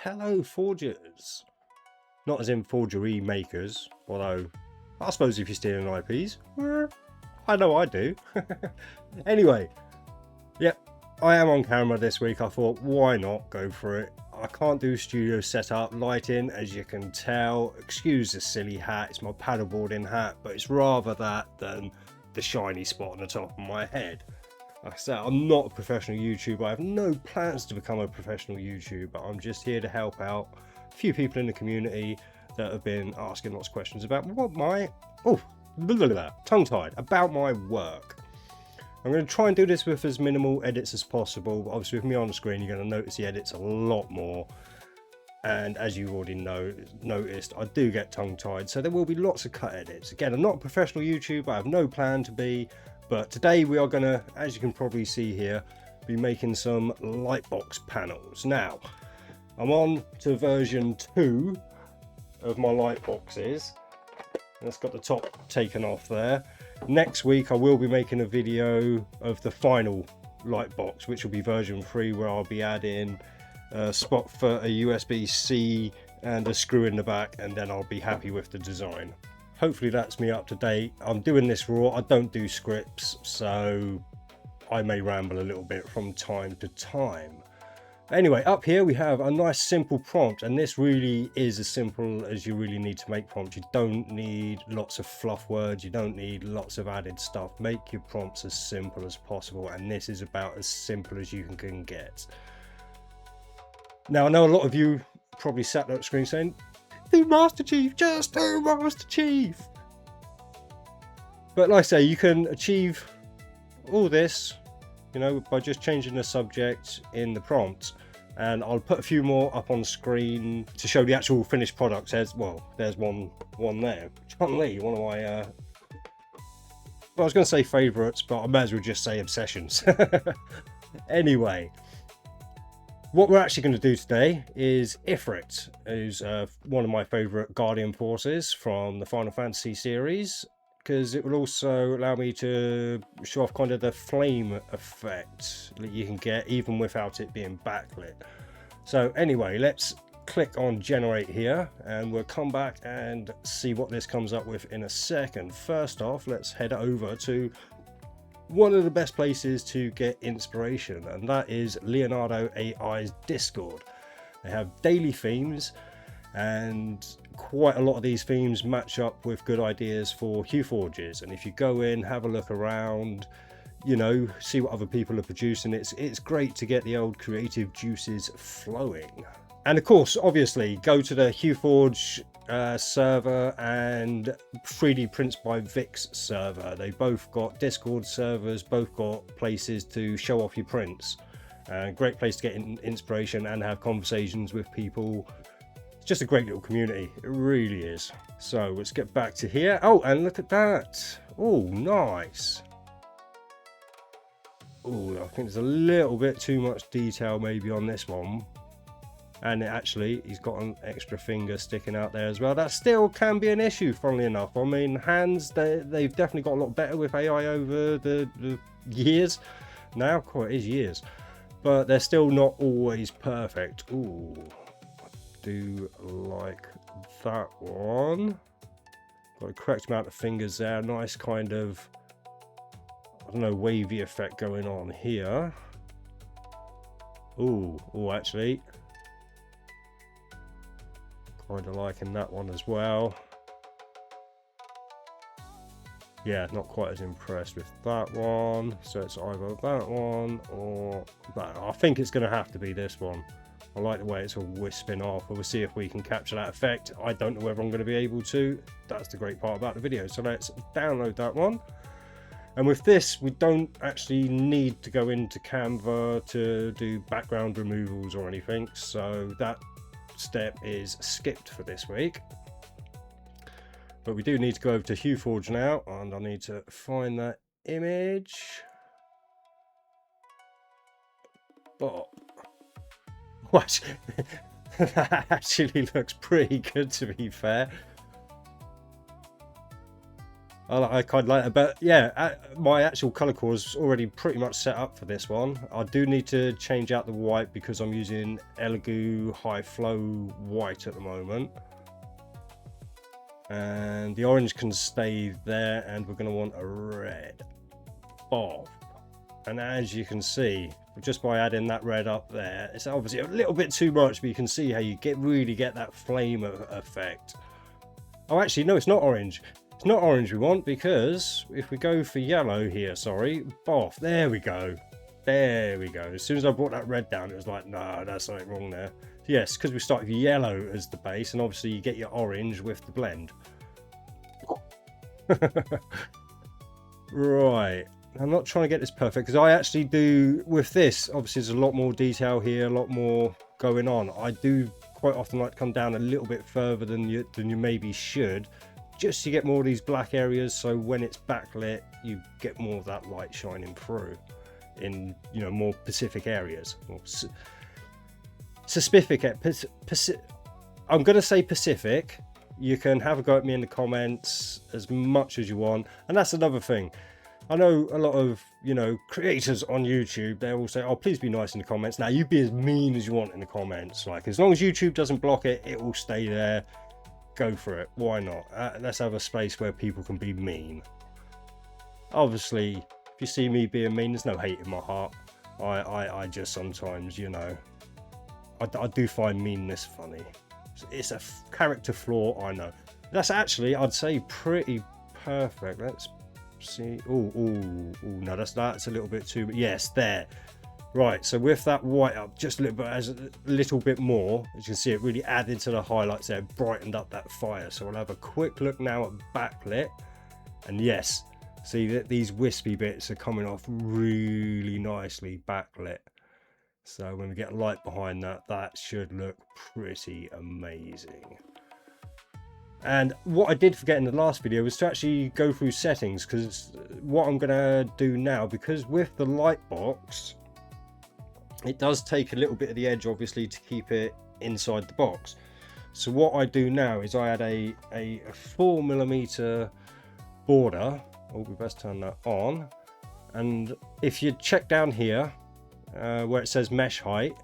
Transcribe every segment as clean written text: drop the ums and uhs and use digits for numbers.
hello forgers. Not as in forgery makers, although I suppose if you're stealing IPs, I know I do. Anyway, yep, I am on camera this week. I thought, why not go for it? I can't do studio setup lighting, as you can tell. Excuse the silly hat, it's my paddleboarding hat, but it's rather that than the shiny spot on the top of my head. Like I said, I'm not a professional YouTuber. I have no plans to become a professional YouTuber. I'm just here to help out a few people in the community that have been asking lots of questions about what my tongue-tied about my work. I'm going to try and do this with as minimal edits as possible, but obviously with me on the screen you're going to notice the edits a lot more, and as you already noticed, I do get tongue-tied, so there will be lots of cut edits. Again, I'm not a professional YouTuber, I have no plan to be, but today we are going to, as you can probably see here, be making some lightbox panels. Now, I'm on to version 2 of my lightboxes. That's got the top taken off there. Next week I will be making a video of the final lightbox, which will be version 3, where I'll be adding a spot for a USB-C and a screw in the back, and then I'll be happy with the design. Hopefully that's me up to date. I'm doing this raw, I don't do scripts, so I may ramble a little bit from time to time. Anyway, up here we have a nice simple prompt, and this really is as simple as you really need to make prompts. You don't need lots of fluff words, you don't need lots of added stuff. Make your prompts as simple as possible, and this is about as simple as you can get. Now, I know a lot of you probably sat there at the screen saying, do Master Chief, just do Master Chief. But like I say, you can achieve all this, you know, by just changing the subject in the prompt. And I'll put a few more up on screen to show the actual finished product. There's one there. Chun-Li, one of my well, I was going to say favourites, but I may as well just say obsessions. Anyway, what we're actually going to do today is Ifrit, who's one of my favourite Guardian forces from the Final Fantasy series, because it will also allow me to show off kind of the flame effect that you can get even without it being backlit. So anyway, let's click on generate here, and we'll come back and see what this comes up with in a second. First off, let's head over to one of the best places to get inspiration, and that is LeonardoAi's Discord. They have daily themes, and quite a lot of these themes match up with good ideas for Hueforges. And if you go in, have a look around, you know, see what other people are producing, it's great to get the old creative juices flowing. And of course, obviously, go to the Hueforge server and 3D Prints by Vic's server. They both got Discord servers, both got places to show off your prints. Great place to get inspiration and have conversations with people. It's just a great little community, it really is. So let's get back to here. Oh, and look at that. Oh, nice. Oh, I think there's a little bit too much detail maybe on this one. And actually, he's got an extra finger sticking out there as well. That still can be an issue, funnily enough. I mean, hands, they've definitely got a lot better with AI over the years. Now, quite is years. But they're still not always perfect. Ooh, I do like that one. Got the correct amount of fingers there. Nice kind of, I don't know, wavy effect going on here. Ooh, actually. Kind of liking that one as well. Yeah, not quite as impressed with that one. So it's either that one or that. I think it's going to have to be this one. I like the way it's all wisping off. We'll see if we can capture that effect. I don't know whether I'm going to be able to. That's the great part about the video. So let's download that one. And with this, we don't actually need to go into Canva to do background removals or anything. So that step is skipped for this week. But we do need to go over to Hueforge now, and I need to find that image. Oh, what? That actually looks pretty good, to be fair. I kind of like it, but yeah, my actual color core is already pretty much set up for this one. I do need to change out the white because I'm using Elegoo High Flow white at the moment, and the orange can stay there, and we're going to want a red. And as you can see, just by adding that red up there, it's obviously a little bit too much, but you can see how you really get that flame effect. Oh, actually, no, it's not orange. It's not orange we want, because if we go for yellow here, sorry, boff, there we go. There we go. As soon as I brought that red down, it was like, no, that's something wrong there. Yes, because we start with yellow as the base, and obviously you get your orange with the blend. Right. I'm not trying to get this perfect, because I actually do, with this, obviously there's a lot more detail here, a lot more going on. I do quite often like to come down a little bit further than you maybe should, just to get more of these black areas, so when it's backlit you get more of that light shining through in, you know, more specific areas, more specific. I'm going to say Pacific. You can have a go at me in the comments as much as you want. And that's another thing, I know a lot of, you know, creators on YouTube, they all say, oh, please be nice in the comments. Now, you be as mean as you want in the comments, like, as long as YouTube doesn't block it, it will stay there. Go for it, why not? Let's have a space where people can be mean. Obviously, if you see me being mean, there's no hate in my heart. I just sometimes, you know, I do find meanness funny. It's a character flaw, I know. That's actually, I'd say, pretty perfect. Let's see. Oh, no, that's a little bit too, yes, there. Right, so with that white up just a little bit, as a little bit more, as you can see, it really added to the highlights there, brightened up that fire. So we'll have a quick look now at backlit, and yes, see that these wispy bits are coming off really nicely backlit. So when we get light behind that, that should look pretty amazing. And what I did forget in the last video was to actually go through settings, because what I'm going to do now, because with the light box, it does take a little bit of the edge, obviously, to keep it inside the box. So what I do now is I add a 4mm border. Oh, we best turn that on. And if you check down here, where it says mesh height,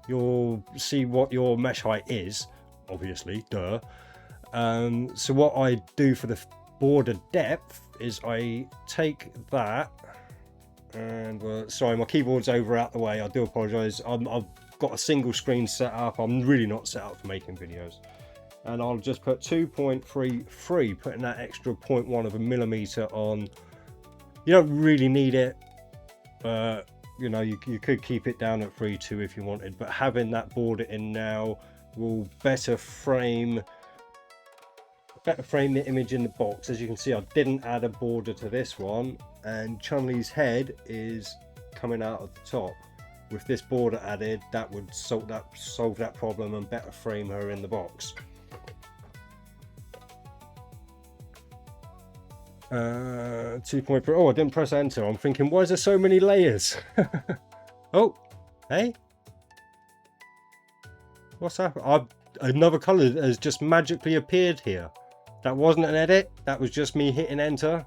you'll see what your mesh height is, obviously, duh. So what I do for the border depth is I take that, and sorry, my keyboard's over out the way, I do apologize. I've got a single screen set up. I'm really not set up for making videos, and I'll just put 2.33, putting that extra 0.1 of a millimeter on. You don't really need it, but you know, you could keep it down at 3.2 if you wanted, but having that border in now will better frame the image in the box. As you can see, I didn't add a border to this one, and Chun-Li's head is coming out of the top. With this border added, that would solve that problem and better frame her in the box. 2.3. Oh, I didn't press enter. I'm thinking, why is there so many layers? Oh, hey, what's happened? Another color has just magically appeared here. That wasn't an edit, that was just me hitting enter,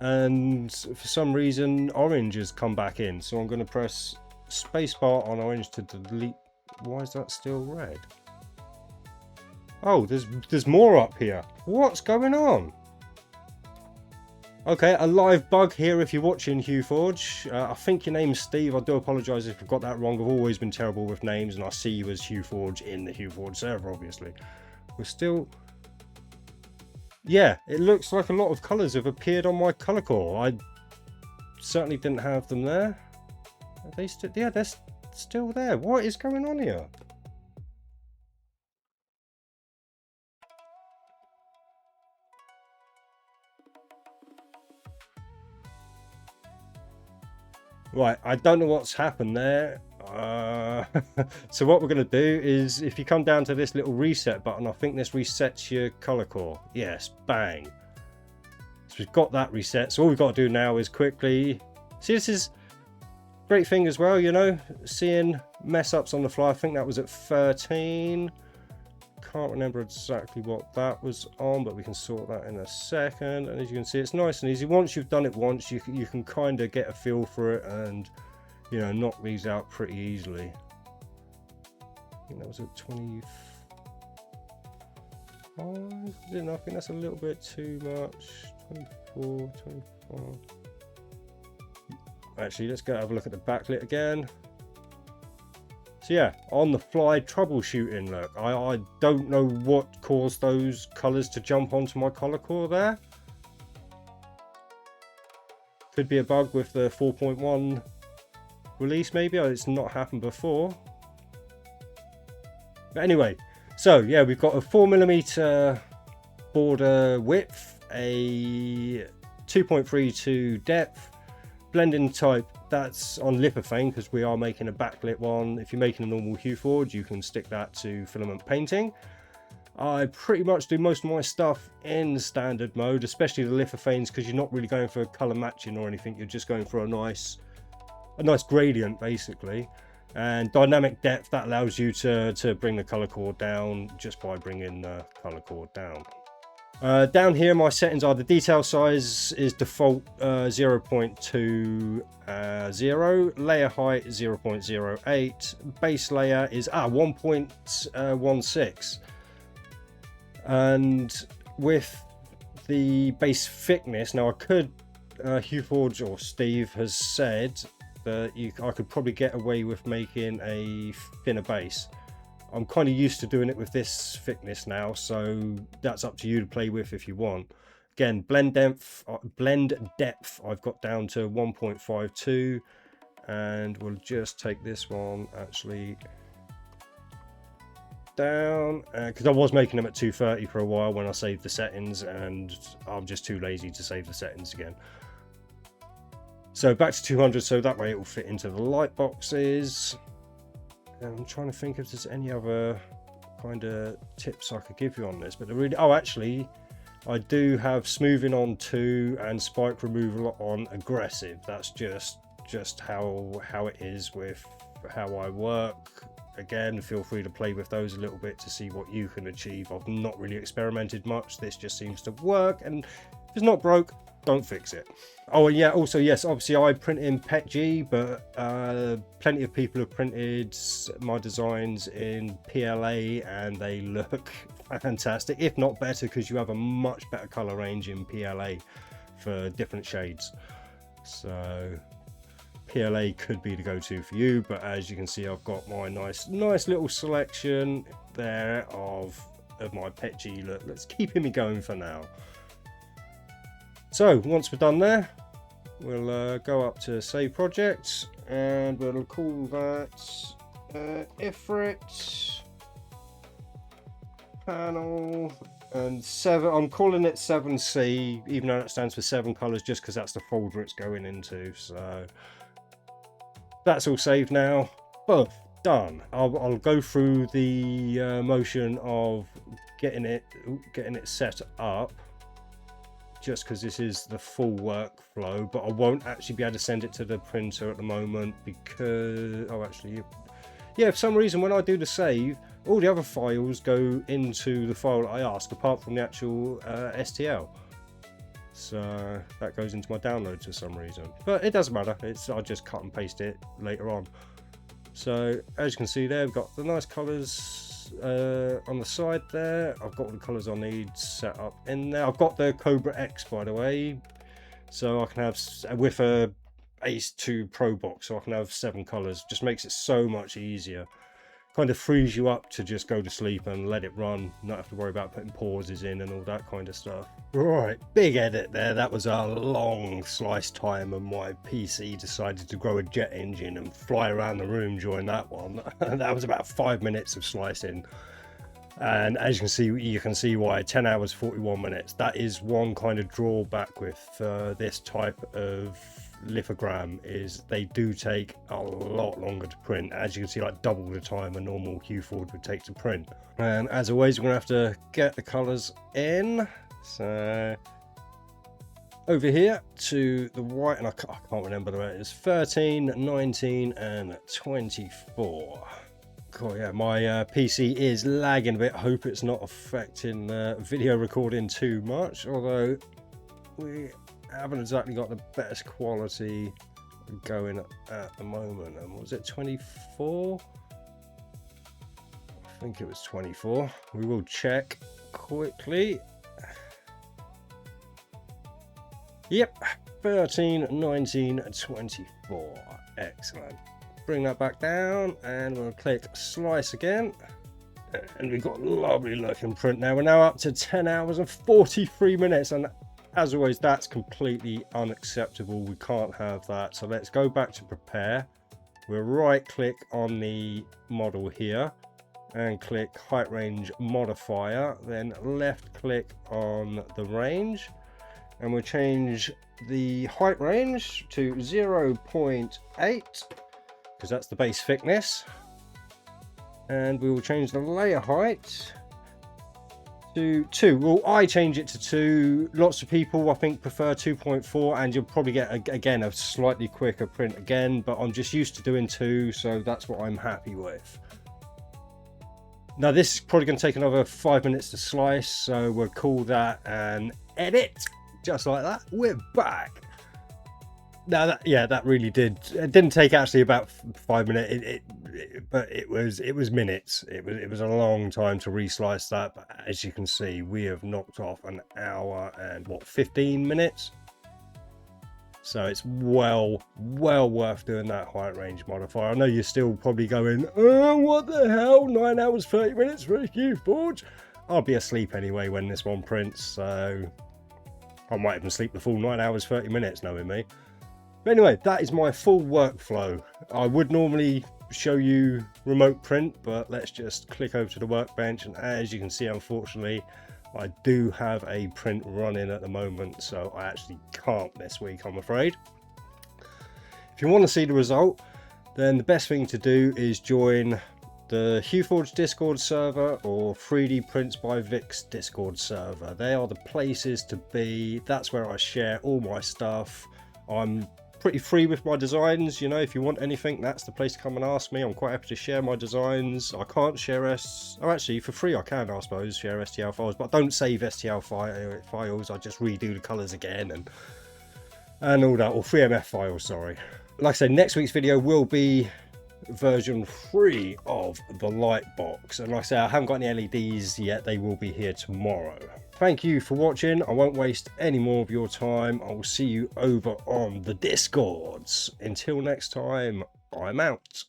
and for some reason orange has come back in. So I'm going to press spacebar on orange to delete. Why is that still red? Oh, there's more up here. What's going on? Okay, a live bug here if you're watching Hueforge. I think your name's Steve. I do apologise if I've got that wrong. I've always been terrible with names, and I see you as Hueforge in the Hueforge server, obviously. We're still... Yeah, it looks like a lot of colours have appeared on my colour core. I certainly didn't have them there. Are they still... Yeah, they're still there. What is going on here? Right, I don't know what's happened there. So what we're going to do is, if you come down to this little reset button, I think this resets your color core. Yes, bang. So we've got that reset. So all we've got to do now is quickly... See, this is a great thing as well, you know, seeing mess ups on the fly. I think that was at 13. can't remember exactly what that was on, but we can sort that in a second. And as you can see, it's nice and easy. Once you've done it once, you can kind of get a feel for it and, you know, knock these out pretty easily. I think that was at 25. I think that's a little bit too much. 24, 25. Actually, let's go have a look at the backlit again. So yeah, on the fly troubleshooting. Look, I don't know what caused those colors to jump onto my color core there. Could be a bug with the 4.1 release, maybe. It's not happened before. But anyway, so yeah, we've got a 4mm border width, a 2.32 depth, blending type. That's on lithophane because we are making a backlit one. If you're making a normal Hueforge, you can stick that to filament painting. I pretty much do most of my stuff in standard mode, especially the lithophanes, because you're not really going for color matching or anything. You're just going for a nice gradient basically. And dynamic depth, that allows you to bring the color core down just by bringing the color core down. Down here, my settings are the detail size is default 0.20, layer height 0.08, base layer is 1.16, and with the base thickness, now I could, Hueforge or Steve has said that I could probably get away with making a thinner base. I'm kind of used to doing it with this thickness now, so that's up to you to play with if you want. Again, blend depth I've got down to 1.52, and we'll just take this one actually down, because I was making them at 230 for a while when I saved the settings, and I'm just too lazy to save the settings again. So back to 200, so that way it will fit into the light boxes. I'm trying to think if there's any other kind of tips I could give you on this, but actually I do have smoothing on 2 and spike removal on aggressive. That's just how it is with how I work. Again, feel free to play with those a little bit to see what you can achieve. I've not really experimented much. This just seems to work, and if it's not broke, don't fix it. Oh, and yeah, also, yes, obviously I print in PETG, but plenty of people have printed my designs in PLA, and they look fantastic, if not better, because you have a much better color range in PLA for different shades. So PLA could be the go-to for you, but as you can see, I've got my nice little selection there of my PETG look. Let's keep me going for now. So once we're done there, we'll go up to save projects, and we'll call that Ifrit panel and 7. I'm calling it 7C, even though that stands for 7 colors, just because that's the folder it's going into. So that's all saved now. Boom, done. I'll go through the motion of getting it set up, just because this is the full workflow, but I won't actually be able to send it to the printer at the moment because, yeah, for some reason when I do the save, all the other files go into the file I ask, apart from the actual STL. So that goes into my downloads for some reason, but it doesn't matter. I'll just cut and paste it later on. So as you can see there, we've got the nice colors on the side there. I've got all the colors I need set up in there. I've got the Cobra X, by the way, so I can have, with a Ace 2 Pro box, so I can have 7 colors. Just makes it so much easier. Kind of frees you up to just go to sleep and let it run, not have to worry about putting pauses in and all that kind of stuff. Right, big edit there. That was a long slice time, and my PC decided to grow a jet engine and fly around the room during that one. That was about 5 minutes of slicing, and as you can see why. 10 hours 41 minutes. That is one kind of drawback with this type of lithogram, is they do take a lot longer to print. As you can see, like double the time a normal Hueforge would take to print. And as always, we're gonna have to get the colors in. So over here to the white, and I can't remember the way it is, 13, 19 and 24. God, yeah, my PC is lagging a bit. Hope it's not affecting video recording too much, although we haven't exactly got the best quality going at the moment. And was it 24? I think it was 24. We will check quickly. Yep, 13, 19, 24. Excellent. Bring that back down and we'll click slice again. And we've got a lovely looking print now. We're now up to 10 hours and 43 minutes. And as always, that's completely unacceptable. We can't have that. So let's go back to prepare. We'll right click on the model here and click height range modifier. Then left click on the range. And we'll change the height range to 0.8 because that's the base thickness. And we will change the layer height to 2. Well, I change it to 2. Lots of people, I think, prefer 2.4, and you'll probably get, again, a slightly quicker print again, but I'm just used to doing 2, so that's what I'm happy with. Now, this is probably going to take another 5 minutes to slice, so we'll call that an edit. Just like that, we're back. Now that really did. It didn't take actually about 5 minutes. But it was minutes. It was a long time to reslice that. But as you can see, we have knocked off an hour and what, 15 minutes. So it's well worth doing that height range modifier. I know you're still probably going, oh, what the hell? 9 hours 30 minutes for a Hueforge. I'll be asleep anyway when this one prints. So I might even sleep the full 9 hours 30 minutes, knowing me. But anyway, that is my full workflow. I would normally show you remote print, but let's just click over to the workbench, and as you can see, unfortunately, I do have a print running at the moment, so I actually can't this week, I'm afraid. If you want to see the result, then the best thing to do is join the Hueforge Discord server or 3D Prints by Vic's Discord server. They are the places to be. That's where I share all my stuff. I'm pretty free with my designs, you know. If you want anything, that's the place to come and ask me. I'm quite happy to share my designs. I can't share actually for free I can, I suppose, share STL files, but I don't save STL files. I just redo the colors again and all that, or 3MF files, sorry. Like I said, next week's video will be version 3 of the light box, and like I say, I haven't got any LEDs yet. They will be here tomorrow. Thank you for watching. I won't waste any more of your time. I will see you over on the Discords. Until next time, I'm out.